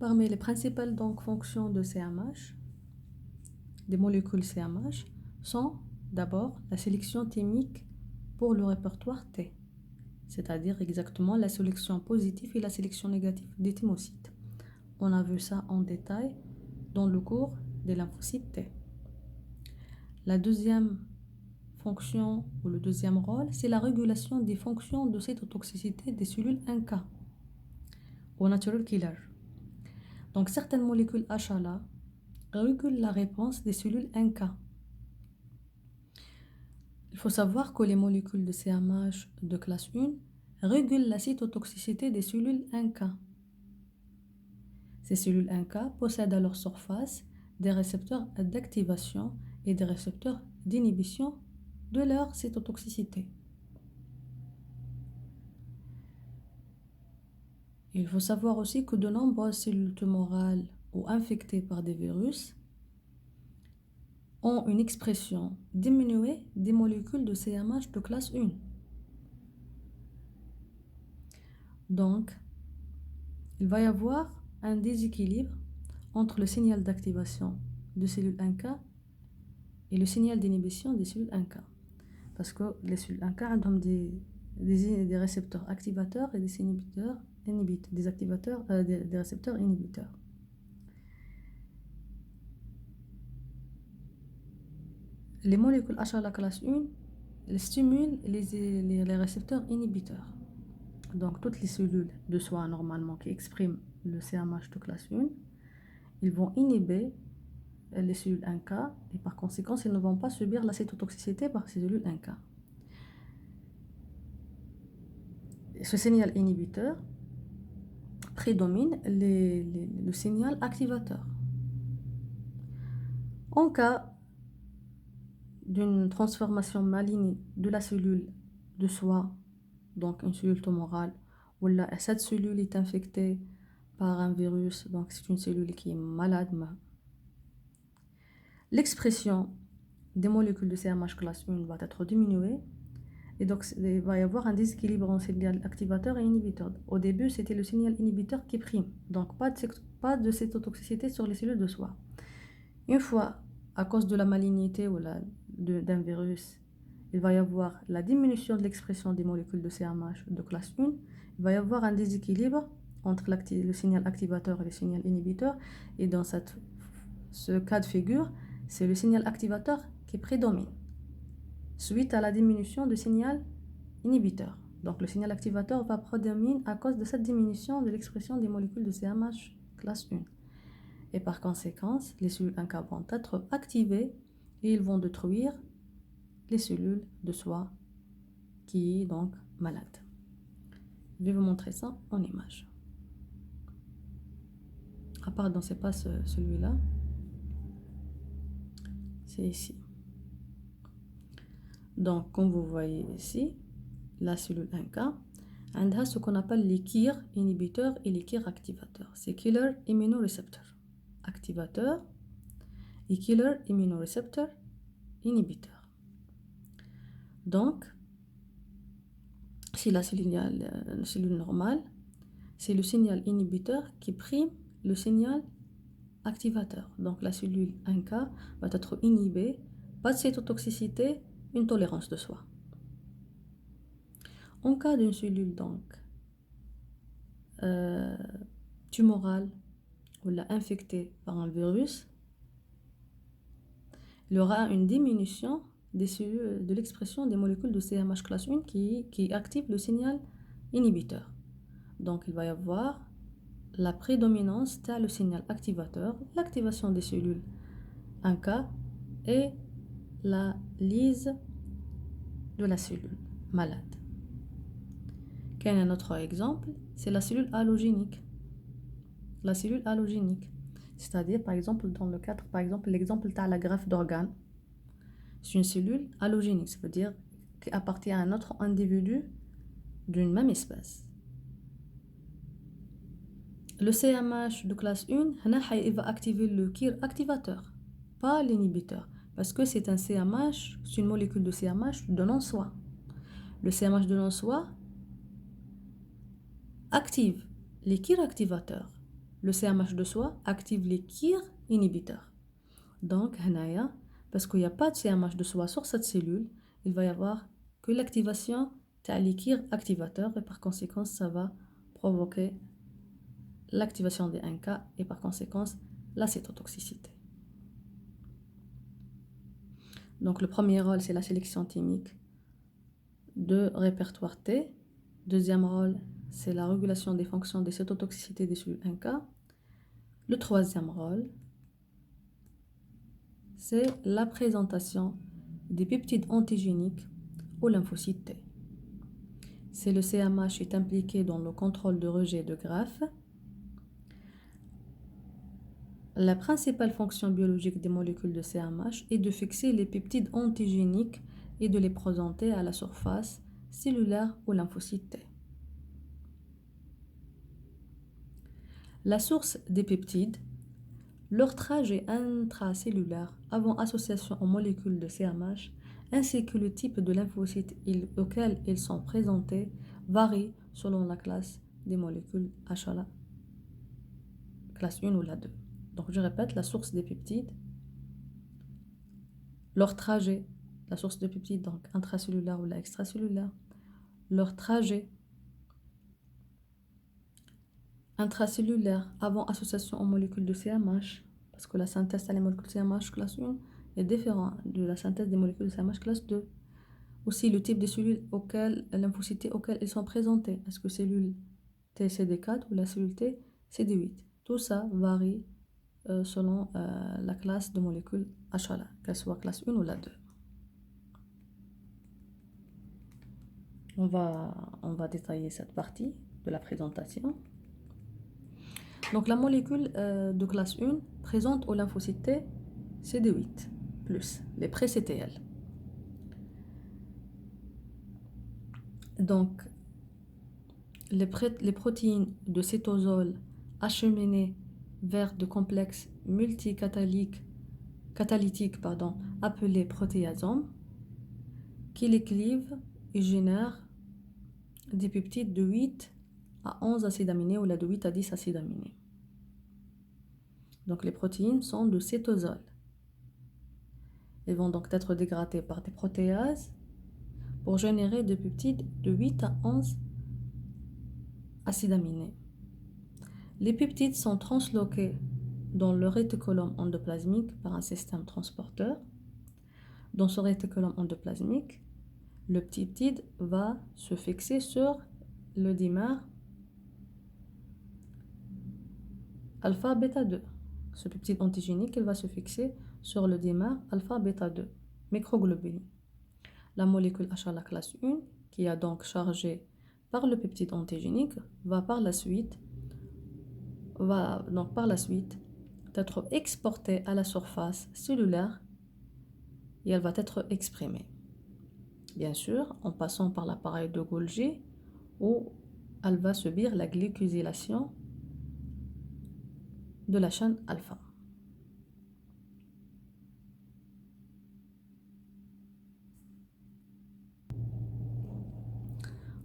parmi les principales donc, fonctions de CMH, des molécules CMH, sont d'abord la sélection thymique pour le répertoire T, c'est-à-dire exactement la sélection positive et la sélection négative des thymocytes. On a vu ça en détail dans le cours des lymphocytes T. La deuxième fonction ou le deuxième rôle, c'est la régulation des fonctions de cytotoxicité des cellules NK ou natural killer. Donc certaines molécules HLA régulent la réponse des cellules NK. Il faut savoir que les molécules de CMH de classe 1 régulent la cytotoxicité des cellules NK. Ces cellules NK possèdent à leur surface des récepteurs d'activation et des récepteurs d'inhibition de leur cytotoxicité. Il faut savoir aussi que de nombreuses cellules tumorales ou infectées par des virus ont une expression diminuée des molécules de CMH de classe 1. Donc, il va y avoir un déséquilibre entre le signal d'activation de cellules NK et le signal d'inhibition des cellules NK. Parce que les cellules NK ont des récepteurs activateurs et des inhibiteurs des récepteurs inhibiteurs. Les molécules HLA classe 1 elles stimulent les récepteurs inhibiteurs. Donc toutes les cellules de soi normalement qui expriment le CMH de classe 1, ils vont inhiber les cellules NK et par conséquent ils ne vont pas subir la cytotoxicité par ces cellules NK. Ce signal inhibiteur prédomine le signal activateur. En cas d'une transformation maligne de la cellule de soi, donc une cellule tumorale, où cette cellule est infectée par un virus, donc c'est une cellule qui est malade, l'expression des molécules de CMH classe 1 va être diminuée, et donc il va y avoir un déséquilibre en signal activateur et inhibiteur. Au début, c'était le signal inhibiteur qui prime, donc pas de cytotoxicité sur les cellules de soi. Une fois, à cause de la malignité ou d'un virus, il va y avoir la diminution de l'expression des molécules de CMH de classe 1, il va y avoir un déséquilibre entre le signal activateur et le signal inhibiteur, et dans ce cas de figure, c'est le signal activateur qui prédomine, suite à la diminution du signal inhibiteur. Donc le signal activateur va prédominer à cause de cette diminution de l'expression des molécules de CMH classe 1. Et par conséquent, les cellules NK vont être activées et ils vont détruire les cellules de soi qui est donc malade. Je vais vous montrer ça en image. Ah pardon, c'est pas celui-là. C'est ici. Donc, comme vous voyez ici, la cellule NK a ce qu'on appelle les KIR inhibiteurs et les KIR activateurs. C'est Killer Immunoreceptor activateur et Killer Immunoreceptor inhibiteur. Donc, si la cellule normale, c'est le signal inhibiteur qui prime le signal activateur. Donc la cellule NK va être inhibée, pas de cytotoxicité, une tolérance de soi. En cas d'une cellule donc tumorale ou infectée par un virus, il y aura une diminution de l'expression des molécules de CMH classe 1 qui active le signal inhibiteur. Donc il va y avoir la prédominance de le signal activateur, l'activation des cellules NK et la lyse de la cellule malade. Quel est un autre exemple? C'est la cellule allogénique. La cellule allogénique, c'est-à-dire par exemple dans le cadre, par exemple l'exemple de la greffe d'organes, c'est une cellule allogénique, ça veut dire qu'elle appartient à un autre individu d'une même espèce. Le CMH de classe 1, il va activer le KIR activateur, pas l'inhibiteur, parce que c'est un CMH, c'est une molécule de CMH de non-soi. Le CMH de non-soi active les KIR activateurs, le CMH de soi active les KIR inhibiteurs. Donc, parce qu'il n'y a pas de CMH de soi sur cette cellule, il va y avoir que l'activation des KIR activateurs et par conséquent, ça va provoquer l'activation des NK et par conséquence, la cytotoxicité. Donc, le premier rôle, c'est la sélection thymique de répertoire T. Deuxième rôle, c'est la régulation des fonctions des cytotoxicités des cellules NK. Le troisième rôle, c'est la présentation des peptides antigéniques aux lymphocytes T. C'est le CMH est impliqué dans le contrôle de rejet de greffes. La principale fonction biologique des molécules de CMH est de fixer les peptides antigéniques et de les présenter à la surface cellulaire aux lymphocytes T. La source des peptides, leur trajet intracellulaire avant association aux molécules de CMH, ainsi que le type de lymphocytes auxquels ils sont présentés, varient selon la classe des molécules HLA, classe 1 ou la 2. Donc je répète, la source des peptides, leur trajet, la source des peptides, donc intracellulaire ou extracellulaire, leur trajet intracellulaire avant association aux molécules de CMH, parce que la synthèse des molécules de CMH classe 1 est différente de la synthèse des molécules de CMH classe 2. Aussi le type de cellules auxquelles, lymphocytes auxquelles elles sont présentées. Est-ce que cellule T CD4 ou la cellule T CD8? Tout ça varie selon la classe de molécules HLA, qu'elle soit classe 1 ou la 2. On va détailler cette partie de la présentation. Donc la molécule de classe 1 présente aux lymphocytes T CD8+, les pré-CTL. Donc les protéines de cytosol acheminées vers de complexes multicatalytiques appelés protéasomes qui les clivent et génèrent des peptides de 8 à 11 acides aminés ou de 8 à 10 acides aminés. Donc les protéines sont de cytosol. Elles vont donc être dégradées par des protéases pour générer des peptides de 8 à 11 acides aminés. Les peptides sont transloqués dans le réticulum endoplasmique par un système transporteur. Dans ce réticulum endoplasmique, le peptide va se fixer sur le dimère alpha-bêta 2. Ce peptide antigénique, il va se fixer sur le dimère alpha-bêta 2, microglobuline. La molécule HLA classe 1, qui est donc chargée par le peptide antigénique, va par la suite être exportée à la surface cellulaire et elle va être exprimée. Bien sûr, en passant par l'appareil de Golgi où elle va subir la glycosylation de la chaîne alpha.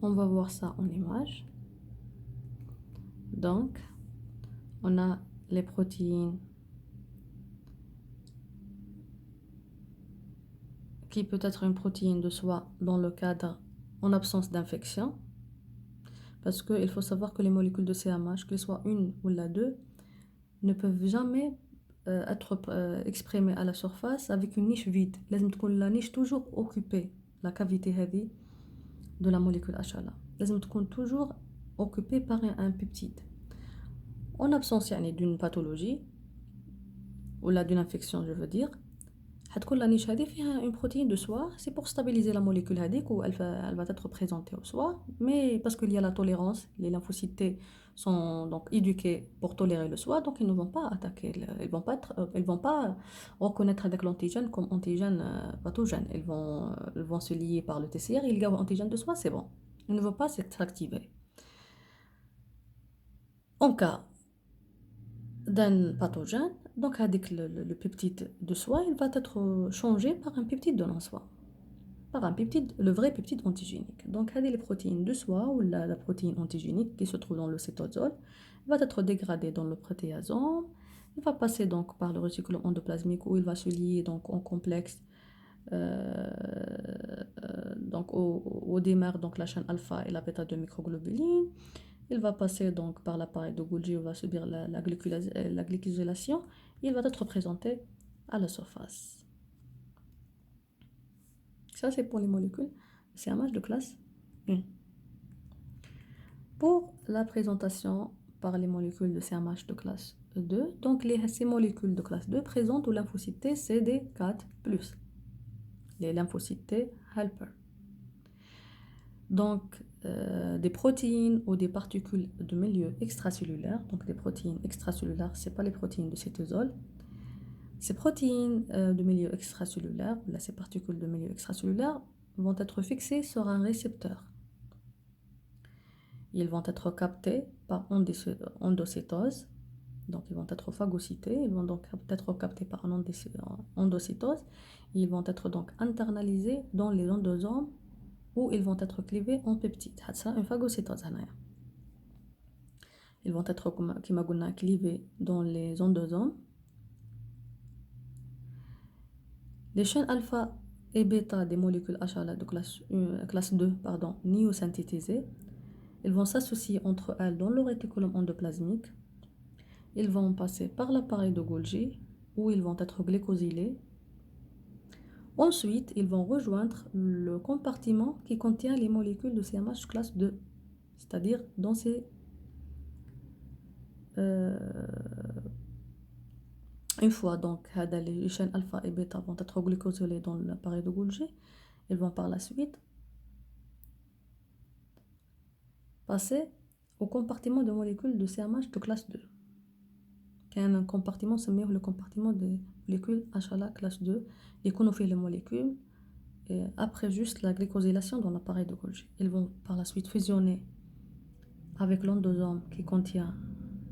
On va voir ça en image. Donc, on a les protéines qui peut être une protéine de soie dans le cadre en absence d'infection. Parce qu'il faut savoir que les molécules de CMH, qu'elles soient une ou la deux, ne peuvent jamais être exprimées à la surface avec une niche vide. La niche toujours occupée, la cavité heavy de la molécule HLA. لازم تكون toujours occupée par un peptide. En absence d'une pathologie ou d'une infection, je veux dire, هتكون la niche هذه فيها une protéine de soie, c'est pour stabiliser la molécule هذيك où elle va être présentée au soie, mais parce qu'il y a la tolérance, les lymphocytes T sont donc éduqués pour tolérer le soie, donc ils ne vont pas attaquer, ils vont pas reconnaître avec l'antigène comme antigène pathogène. Ils vont se lier par le TCR, ils gardent antigène de soie, c'est bon. Ils ne vont pas s'activer. En cas d'un pathogène, donc avec le peptide de soie, il va être changé par un peptide de non-soie. par un peptide, le vrai peptide antigénique. Donc, les protéines de soie ou la protéine antigénique qui se trouve dans le cytosol va être dégradée dans le protéasome. Il va passer donc par le réticulum endoplasmique où il va se lier donc en complexe donc au démarre donc la chaîne alpha et la bêta de microglobulines. Il va passer donc par l'appareil de Golgi où va subir la glycosylation. Il va être présenté à la surface. Ça, c'est pour les molécules de CMH de classe 1. Pour la présentation par les molécules de CMH de classe 2, donc ces molécules de classe 2 présentent au lymphocyte T CD4+, les lymphocytes T helper. Donc, des protéines ou des particules de milieu extracellulaire, donc des protéines extracellulaires, ce n'est pas les protéines de cytosol. Ces protéines de milieu extracellulaire, là, ces particules de milieu extracellulaire, vont être fixées sur un récepteur. Ils vont être captés par endocytose, donc ils vont être phagocytés, ils vont donc être captés par endocytose, ils vont être donc internalisés dans les endosomes où ils vont être clivés en peptides. C'est une phagocytose. Ils vont être clivés dans les endosomes. Les chaînes alpha et bêta des molécules HLA de classe 2 néosynthétisées, ils vont s'associer entre elles dans le réticulum endoplasmique. Ils vont passer par l'appareil de Golgi où ils vont être glycosylés. Ensuite, ils vont rejoindre le compartiment qui contient les molécules de CMH classe 2, c'est-à-dire dans ces une fois donc les chaînes alpha et bêta vont être glycosylées dans l'appareil de Golgi, ils vont par la suite passer au compartiment de molécules de CMH de classe 2. Il y a un compartiment, c'est le compartiment des molécules HLA classe 2, et qu'on fait les molécules et après juste la glycosylation dans l'appareil de Golgi. Ils vont par la suite fusionner avec l'endosome qui contient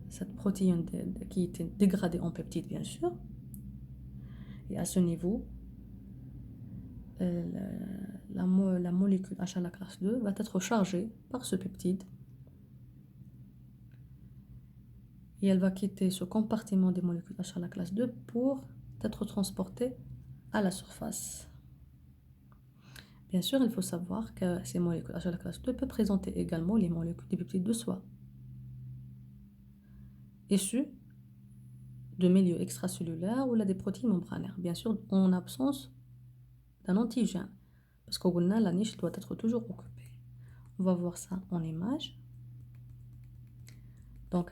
cette protéine qui était dégradée en peptide, bien sûr. Et à ce niveau, la molécule HLA classe 2 va être chargée par ce peptide. Et elle va quitter ce compartiment des molécules HLA classe 2 pour être transportée à la surface. Bien sûr, il faut savoir que ces molécules HLA classe 2 peuvent présenter également les molécules des peptides de soie, issues de milieux extracellulaires ou des protéines membranaires, bien sûr en absence d'un antigène, parce qu'au bout de la niche doit être toujours occupée. On va voir ça en image. Donc,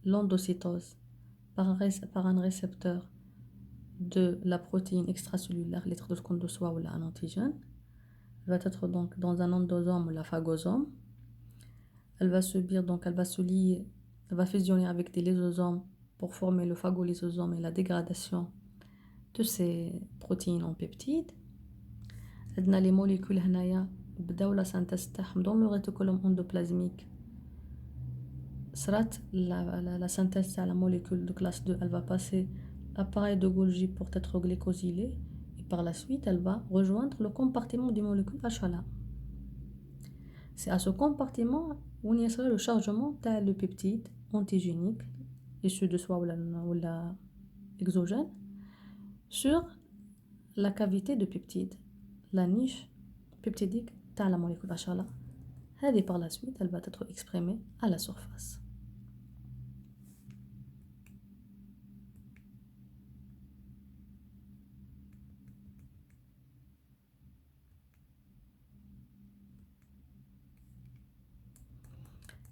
l'endocytose par un récepteur de la protéine extracellulaire, l'électrodes de soie ou un antigène. Elle va être donc dans un endosome ou la phagosome. Elle va subir, donc elle va se lier, elle va fusionner avec des lysosomes pour former le phagolysosome et la dégradation de ces protéines en peptides. Les molécules بداو la synthèse dans le réticulum endoplasmique. La synthèse de la molécule de classe 2, elle va passer l'appareil de Golgi pour être glycosylée et par la suite elle va rejoindre le compartiment des molécules HLA. C'est à ce compartiment où il y a le chargement de peptide antigénique issu de soie ou la exogène sur la cavité de peptide, la niche peptidique de la molécule HLA. Et par la suite elle va être exprimée à la surface.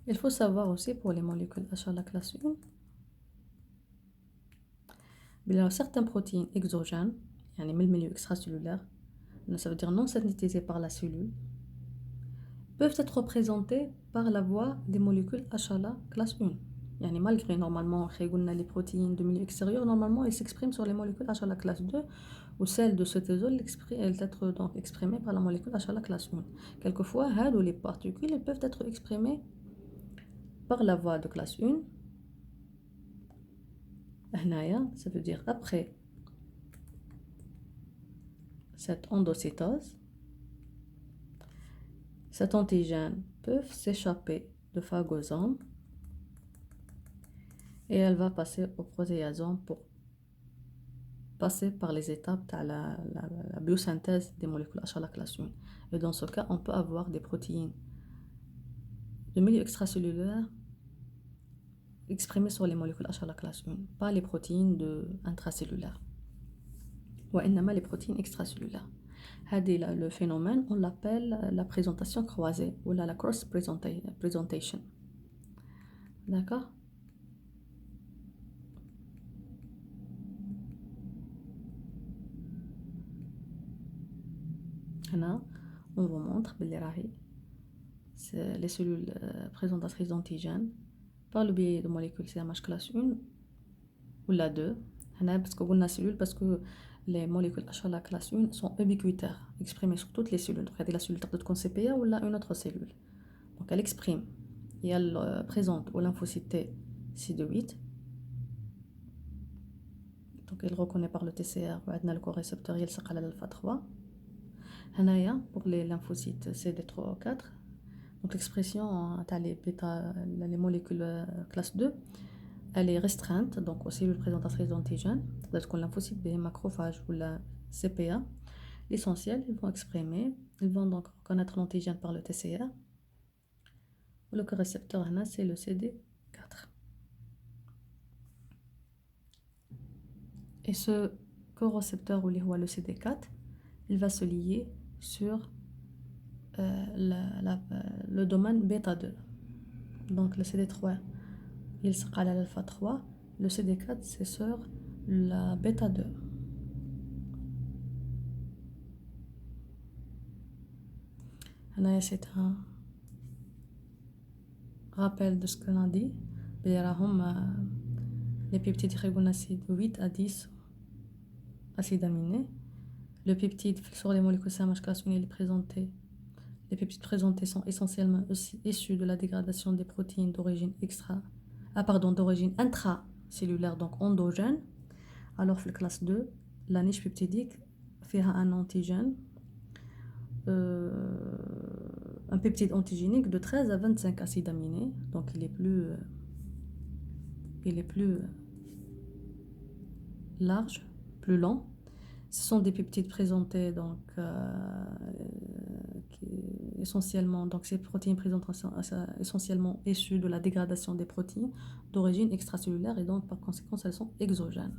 Il faut savoir aussi pour les molécules HLA classe 1, il y a certaines protéines exogènes, le milieu extracellulaire, ça veut dire non synthétisées par la cellule, peuvent être représentées par la voie des molécules HLA classe 1. Malgré normalement les protéines de milieu extérieur, normalement elles s'expriment sur les molécules HLA classe 2 ou celles de cytosol, elles être donc exprimées par la molécule HLA classe 1. Quelquefois, les particules elles peuvent être exprimées par la voie de classe 1. Ça veut dire après cette endocytose, cet antigène peut s'échapper de phagosome et elle va passer au protéasome pour passer par les étapes de la biosynthèse des molécules H à la classe 1. Et dans ce cas, on peut avoir des protéines de milieu extracellulaire exprimées sur les molécules H à la classe 1, pas les protéines intracellulaires, ou inma les protéines extracellulaires. Le phénomène, on l'appelle la présentation croisée ou la cross presentation. D'accord? Là, on vous montre les cellules présentatrices d'antigènes par le biais de molécules CMH classe 1 ou la 2. Parce que on a cellules parce que les molécules H à la classe 1 sont ubiquitaires, exprimées sur toutes les cellules. Donc, il y a la cellule de CPA ou là une autre cellule. Donc, elle exprime et elle présente au lymphocyte T CD8. Donc, elle reconnaît par le TCR le corécepteur يلصق على l'alpha 3. Pour les lymphocytes CD3-4. Donc, l'expression les molécules classe 2, elle est restreinte donc aux cellules présentatrices d'antigènes, c'est-à-dire que lymphocyte B, macrophage ou la CPA. L'essentiel, ils vont donc reconnaître l'antigène par le TCR. Le corécepteur, c'est le CD4. Et ce corécepteur, ou le CD4, il va se lier sur le domaine bêta 2. Donc le CD3, il sera à l'alpha 3. Le CD4, c'est sur la bêta 2. C'est un rappel de ce que l'on dit. Les peptides acides 8 à 10 acides aminés. Le peptide sur les molécules CMH classe 1 est présenté. Les peptides présentés sont essentiellement issus de la dégradation des protéines d'origine d'origine intracellulaire, donc endogène. Alors, la classe 2, la niche peptidique fait un antigène, un peptide antigénique de 13 à 25 acides aminés. Donc, il est plus large, plus lent. Ce sont des peptides présentés donc essentiellement, donc ces protéines présentes essentiellement issues de la dégradation des protéines d'origine extracellulaire et donc par conséquent elles sont exogènes.